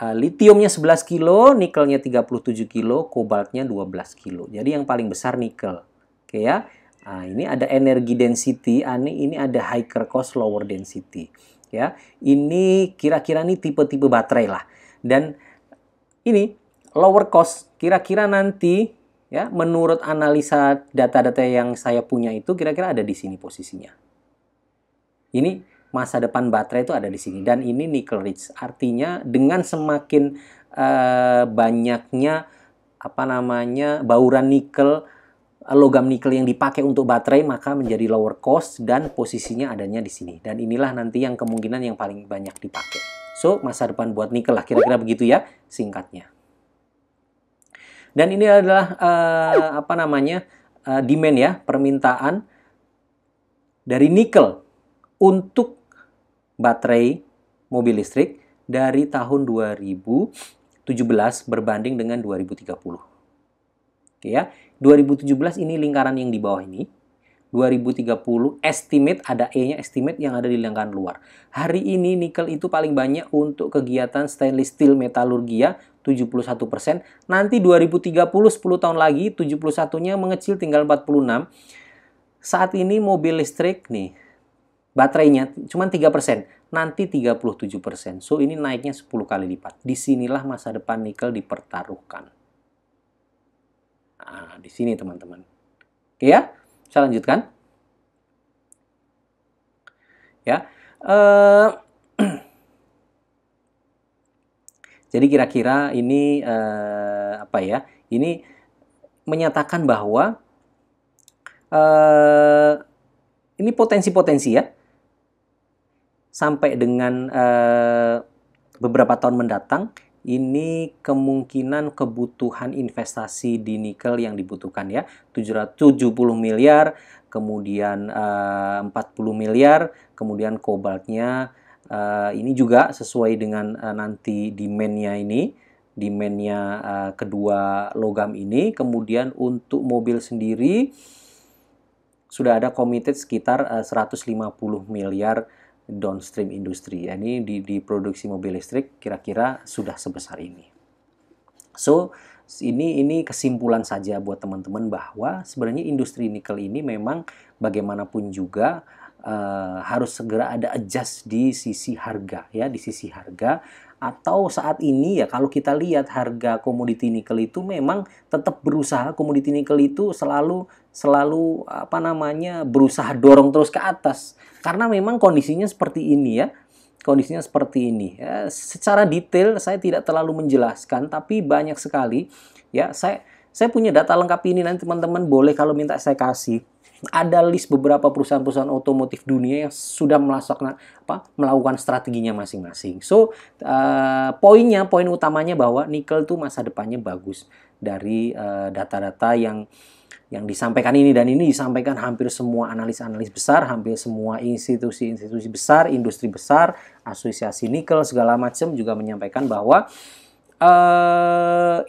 litiumnya 11 kilo, nikelnya 37 kilo, kobaltnya 12 kilo. Jadi yang paling besar nikel. Oke ya. Nah, ini ada energy density, ini ada higher cost, lower density. Ya, ini kira-kira nih tipe-tipe baterai lah. Dan ini lower cost, kira-kira nanti ya menurut analisa data-data yang saya punya itu kira-kira ada di sini posisinya. Ini masa depan baterai itu ada di sini dan ini nickel rich. Artinya dengan semakin banyaknya bauran nikel logam nikel yang dipakai untuk baterai, maka menjadi lower cost dan posisinya adanya di sini. Dan inilah nanti yang kemungkinan yang paling banyak dipakai. So, masa depan buat nikel lah, kira-kira begitu ya singkatnya. Dan ini adalah demand ya, permintaan dari nikel untuk baterai mobil listrik dari tahun 2017 berbanding dengan 2030. Oke ya, 2017 ini lingkaran yang di bawah ini. 2030 estimate, ada E-nya estimate yang ada di lingkaran luar. Hari ini nikel itu paling banyak untuk kegiatan stainless steel metalurgi ya, 71%. Nanti 2030 10 tahun lagi 71-nya mengecil tinggal 46. Saat ini mobil listrik nih baterainya cuma 3%, nanti 37%. So ini naiknya 10 kali lipat. Disinilah masa depan nikel dipertaruhkan. Nah, di sini teman-teman. Oke ya? Saya lanjutkan. Ya. Jadi kira-kira ini Ini menyatakan bahwa ini potensi-potensi ya. Sampai dengan beberapa tahun mendatang, ini kemungkinan kebutuhan investasi di nikel yang dibutuhkan ya, 770 miliar, kemudian 40 miliar, kemudian kobaltnya ini juga sesuai dengan nanti demand-nya kedua logam ini. Kemudian untuk mobil sendiri sudah ada committed sekitar 150 miliar downstream industri. Ini diproduksi mobil listrik kira-kira sudah sebesar ini. So, ini kesimpulan saja buat teman-teman bahwa sebenarnya industri nikel ini memang bagaimanapun juga harus segera ada adjust di sisi harga ya, di sisi harga. Atau saat ini ya kalau kita lihat harga komoditi nikel itu memang tetap berusaha, komoditi nikel itu selalu berusaha dorong terus ke atas. Karena memang kondisinya seperti ini ya. Kondisinya seperti ini. Ya, secara detail saya tidak terlalu menjelaskan, tapi banyak sekali ya. Saya punya data lengkap ini, nanti teman-teman boleh kalau minta saya kasih. Ada list beberapa perusahaan-perusahaan otomotif dunia yang sudah melakukan strateginya masing-masing. So, poin utamanya bahwa nikel tuh masa depannya bagus dari data-data yang disampaikan ini, dan ini disampaikan hampir semua analis-analis besar, hampir semua institusi-institusi besar, industri besar, asosiasi nikel segala macam juga menyampaikan bahwa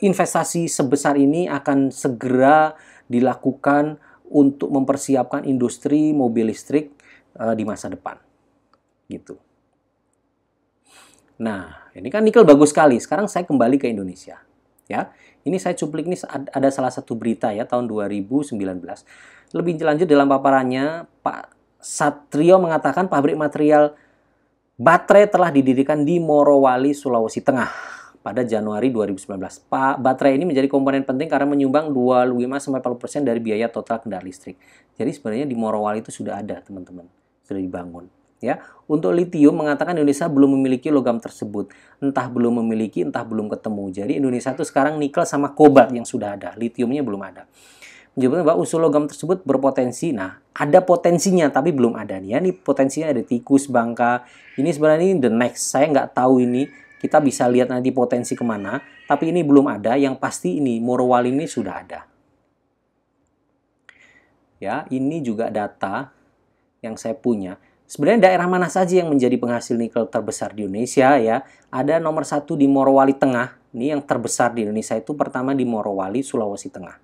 investasi sebesar ini akan segera dilakukan untuk mempersiapkan industri mobil listrik di masa depan. Gitu. Nah, ini kan nikel bagus sekali. Sekarang saya kembali ke Indonesia. Ya. Ini saya cuplik, ini ada salah satu berita ya tahun 2019. Lebih lanjut dalam paparannya, Pak Satrio mengatakan pabrik material baterai telah didirikan di Morowali, Sulawesi Tengah pada Januari 2019. Baterai ini menjadi komponen penting karena menyumbang 25-40% dari biaya total kendaraan listrik. Jadi sebenarnya di Morowali itu sudah ada, teman-teman. Sudah dibangun. Ya, untuk litium mengatakan Indonesia belum memiliki logam tersebut. Entah belum memiliki, entah belum ketemu. Jadi Indonesia itu sekarang nikel sama kobalt yang sudah ada. Litiumnya belum ada. Menjawabkan bahwa usul logam tersebut berpotensi. Nah, ada potensinya tapi belum ada nih. Ya, ini potensinya ada tikus, bangka. Ini sebenarnya ini the next. Saya nggak tahu ini. Kita bisa lihat nanti potensi kemana. Tapi ini belum ada. Yang pasti ini Morowali ini sudah ada. Ya, ini juga data yang saya punya. Sebenarnya daerah mana saja yang menjadi penghasil nikel terbesar di Indonesia ya? Ada nomor 1 di Morowali Tengah. Ini yang terbesar di Indonesia itu pertama di Morowali, Sulawesi Tengah.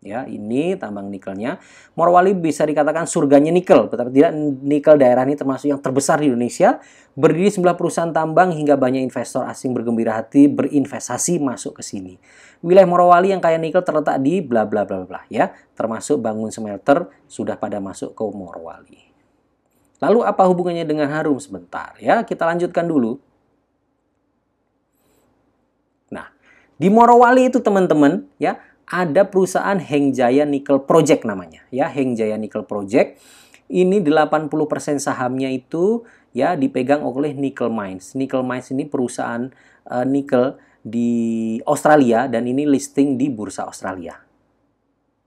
Ya, ini tambang nikelnya. Morowali bisa dikatakan surganya nikel, tetapi tidak, nikel daerah ini termasuk yang terbesar di Indonesia. Berdiri 9 perusahaan tambang hingga banyak investor asing bergembira hati berinvestasi masuk ke sini. Wilayah Morowali yang kaya nikel terletak di bla bla bla bla ya, termasuk bangun smelter sudah pada masuk ke Morowali. Lalu apa hubungannya dengan Harum? Sebentar ya, kita lanjutkan dulu. Nah, di Morowali itu teman-teman ya, ada perusahaan Hengjaya Nickel Project namanya ya, Hengjaya Nickel Project. Ini 80% sahamnya itu ya dipegang oleh Nickel Mines. Nickel Mines ini perusahaan nikel di Australia dan ini listing di bursa Australia.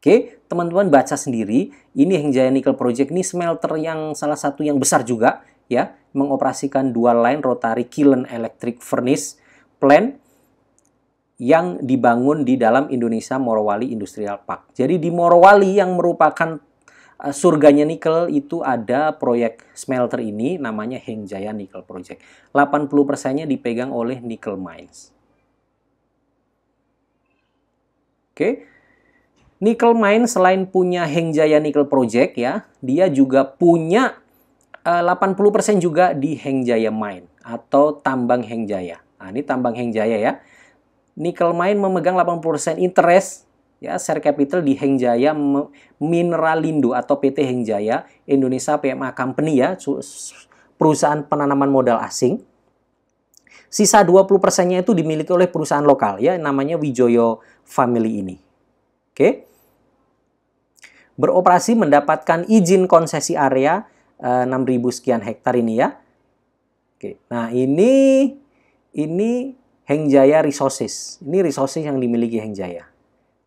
Oke, teman-teman baca sendiri, ini Hengjaya Nickel Project ini smelter yang salah satu yang besar juga ya, mengoperasikan dual line rotary kiln electric furnace plant yang dibangun di dalam Indonesia Morowali Industrial Park. Jadi di Morowali yang merupakan surganya nikel itu ada proyek smelter ini namanya Hengjaya Nickel Project. 80%-nya dipegang oleh Nickel Mines. Oke. Nickel Mines selain punya Hengjaya Nickel Project ya, dia juga punya 80% juga di Hengjaya Mine atau tambang Hengjaya. Nah, ini tambang Hengjaya ya. Nickel Mine memegang 80% interest ya, share capital di Hengjaya Mineralindo atau PT Hengjaya Indonesia PMA Company ya, perusahaan penanaman modal asing. Sisa 20%-nya itu dimiliki oleh perusahaan lokal ya, namanya Wijoyo Family ini. Oke. Beroperasi mendapatkan izin konsesi area 6.000 sekian hektar ini ya. Oke. Nah, ini Hengjaya Resources. Ini resources yang dimiliki Hengjaya.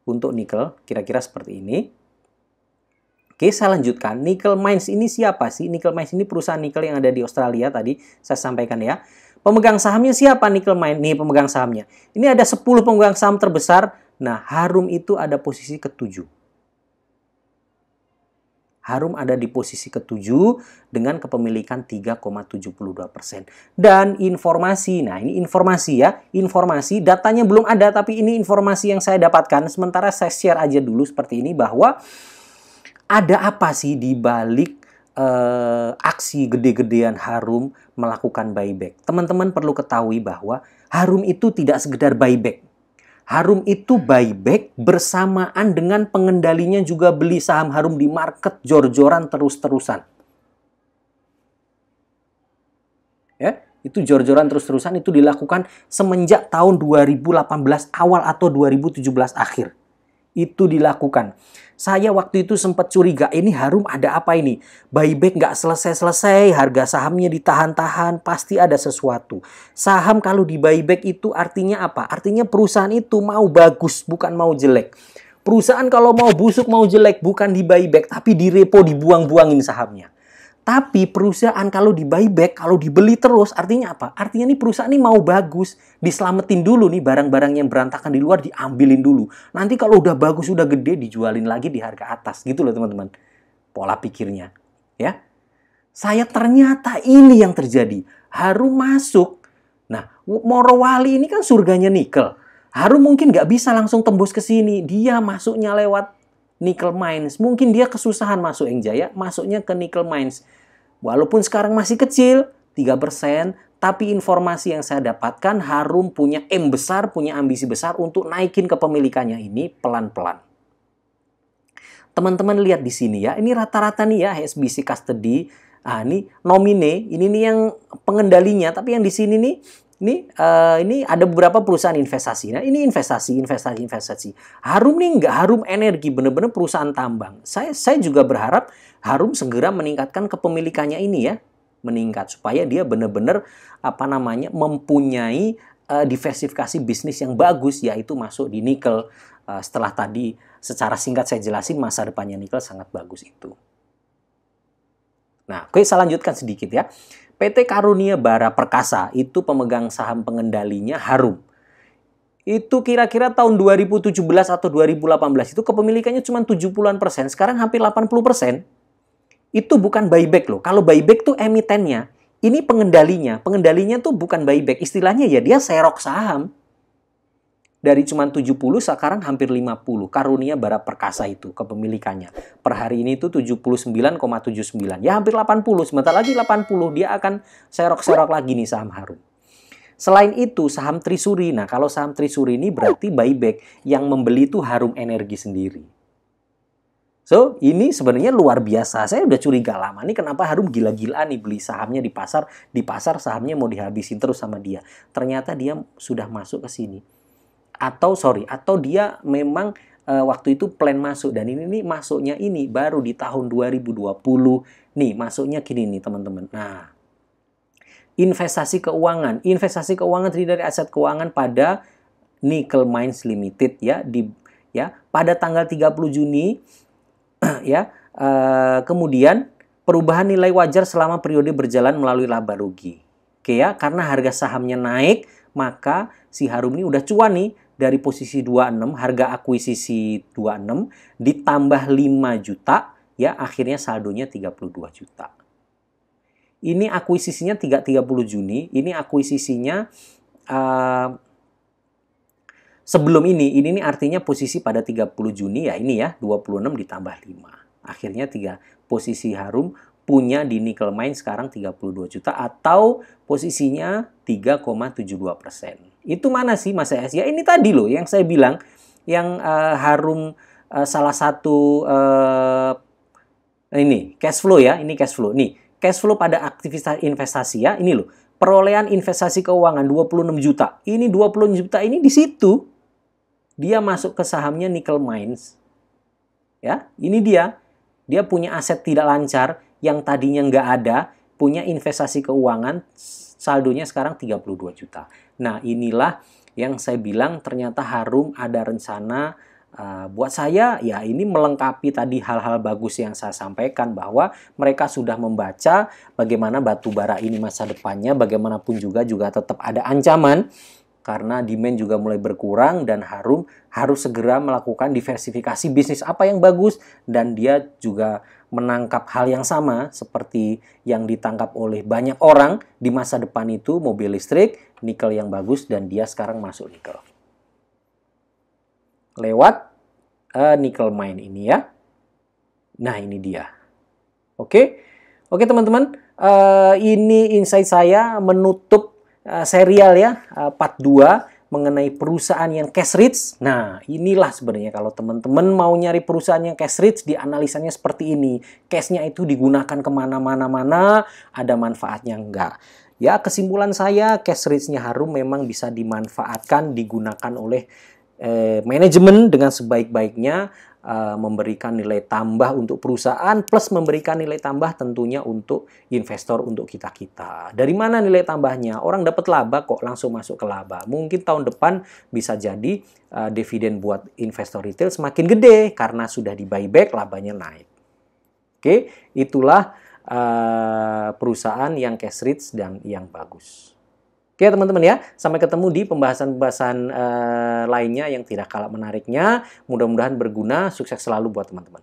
Untuk nikel, kira-kira seperti ini. Oke, saya lanjutkan. Nickel Mines ini siapa sih? Nickel Mines ini perusahaan nikel yang ada di Australia tadi saya sampaikan ya. Pemegang sahamnya siapa Nickel Mines? Nih pemegang sahamnya. Ini ada 10 pemegang saham terbesar. Nah, Harum itu ada posisi ke-7. Harum ada di posisi ke-7 dengan kepemilikan 3,72%. Dan informasi, nah ini informasi ya. Informasi, datanya belum ada tapi ini informasi yang saya dapatkan. Sementara saya share aja dulu seperti ini bahwa ada apa sih di balik aksi gede-gedean Harum melakukan buyback. Teman-teman perlu ketahui bahwa Harum itu tidak sekedar buyback. Harum itu buyback bersamaan dengan pengendalinya juga beli saham Harum di market jor-joran terus-terusan. Ya, itu jor-joran terus-terusan itu dilakukan semenjak tahun 2018 awal atau 2017 akhir. Itu dilakukan. Saya waktu itu sempat curiga, ini Harum ada apa ini? Buyback nggak selesai-selesai, harga sahamnya ditahan-tahan, pasti ada sesuatu. Saham kalau di buyback itu artinya apa? Artinya perusahaan itu mau bagus, bukan mau jelek. Perusahaan kalau mau busuk, mau jelek, bukan di buyback, tapi di repo, dibuang-buangin sahamnya. Tapi perusahaan kalau di buyback, kalau dibeli terus, artinya apa? Artinya nih perusahaan ini mau bagus, diselamatin dulu nih barang-barang yang berantakan di luar diambilin dulu. Nanti kalau udah bagus, udah gede, dijualin lagi di harga atas. Gitu loh teman-teman. Pola pikirnya. Ya. Saya ternyata ini yang terjadi. Harum masuk. Nah, Morowali ini kan surganya nikel. Harum mungkin nggak bisa langsung tembus ke sini. Dia masuknya lewat Nickel Mines. Mungkin dia kesusahan masuk Hengjaya, masuknya ke Nickel Mines. Walaupun sekarang masih kecil, 3%, tapi informasi yang saya dapatkan, Harum punya aim besar, punya ambisi besar untuk naikin kepemilikannya ini pelan-pelan. Teman-teman lihat di sini ya, ini rata-rata nih ya, HSBC Custody, ini nomine, ini nih yang pengendalinya, tapi yang di sini nih, ini ada beberapa perusahaan investasi. Nah, ini investasi. Harum nih nggak Harum Energi, bener-bener perusahaan tambang. Saya juga berharap Harum segera meningkatkan kepemilikannya ini ya, meningkat supaya dia bener-bener mempunyai diversifikasi bisnis yang bagus, yaitu masuk di nikel. Setelah tadi secara singkat saya jelasin masa depannya nikel sangat bagus itu. Nah, oke, saya lanjutkan sedikit ya. PT Karunia Bara Perkasa itu pemegang saham pengendalinya Harum. Itu kira-kira tahun 2017 atau 2018 itu kepemilikannya cuma 70-an%, sekarang hampir 80%. Itu bukan buyback loh. Kalau buyback tuh emitennya, ini pengendalinya. Pengendalinya tuh bukan buyback, istilahnya ya dia serok saham. Dari cuma 70 sekarang hampir 50. Karunia Bara Perkasa itu kepemilikannya. Per hari ini itu 79,79. Ya hampir 80. Sebentar lagi 80 dia akan serok-serok lagi nih saham Harum. Selain itu saham Trisuri. Nah kalau saham Trisuri ini berarti buyback. Yang membeli itu Harum Energi sendiri. So ini sebenarnya luar biasa. Saya udah curiga lama nih kenapa Harum gila-gilaan nih beli sahamnya di pasar. Di pasar sahamnya mau dihabisin terus sama dia. Ternyata dia sudah masuk ke sini. Atau dia memang waktu itu plan masuk. Dan ini nih masuknya ini baru di tahun 2020. Nih masuknya gini nih teman-teman. Nah, investasi keuangan. Investasi keuangan terdiri dari aset keuangan pada Nickel Mines Limited ya. ya, pada tanggal 30 Juni ya. Kemudian perubahan nilai wajar selama periode berjalan melalui laba rugi. Oke ya, karena harga sahamnya naik, maka si Harum ini udah cuan nih dari posisi 26, harga akuisisi 26 ditambah 5 juta, ya akhirnya saldonya 32 juta. Ini akuisisinya 30 Juni, ini akuisisinya sebelum ini artinya posisi pada 30 Juni ya, ini ya 26 ditambah 5. Akhirnya posisi Harum punya di Nickel Mine sekarang 32 juta atau posisinya 3,72%. Itu mana sih Mas ES? Ya ini tadi loh yang saya bilang, yang Harum salah satu ini cash flow ya, ini cash flow. Nih, cash flow pada aktivitas investasi ya, ini loh. Perolehan investasi keuangan 26 juta. Ini 26 juta ini di situ. Dia masuk ke sahamnya Nickel Mines. Ya, ini dia. Dia punya aset tidak lancar yang tadinya nggak ada, punya investasi keuangan, saldonya sekarang 32 juta. Nah, inilah yang saya bilang ternyata Harum ada rencana. Buat saya, ya ini melengkapi tadi hal-hal bagus yang saya sampaikan, bahwa mereka sudah membaca bagaimana batu bara ini masa depannya, bagaimanapun juga tetap ada ancaman, karena demand juga mulai berkurang dan Harum harus segera melakukan diversifikasi bisnis apa yang bagus, dan dia juga menangkap hal yang sama seperti yang ditangkap oleh banyak orang di masa depan itu, mobil listrik, nikel yang bagus, dan dia sekarang masuk nikel lewat Nickel Mine ini ya. Nah ini dia. Oke teman-teman, ini insight saya menutup serial ya part 2 mengenai perusahaan yang cash rich. Nah inilah sebenarnya kalau teman-teman mau nyari perusahaan yang cash rich, dianalisanya seperti ini. Cashnya itu digunakan kemana-mana, ada manfaatnya enggak. Ya kesimpulan saya, cash rich-nya Harum memang bisa dimanfaatkan, digunakan oleh manajemen dengan sebaik-baiknya, memberikan nilai tambah untuk perusahaan, plus memberikan nilai tambah tentunya untuk investor, untuk kita-kita. Dari mana nilai tambahnya? Orang dapat laba kok langsung masuk ke laba. Mungkin tahun depan bisa jadi dividen buat investor retail semakin gede karena sudah di buyback, labanya naik. Oke, itulah perusahaan yang cash rich dan yang bagus. Oke teman-teman ya, sampai ketemu di pembahasan-pembahasan lainnya yang tidak kalah menariknya. Mudah-mudahan berguna, sukses selalu buat teman-teman.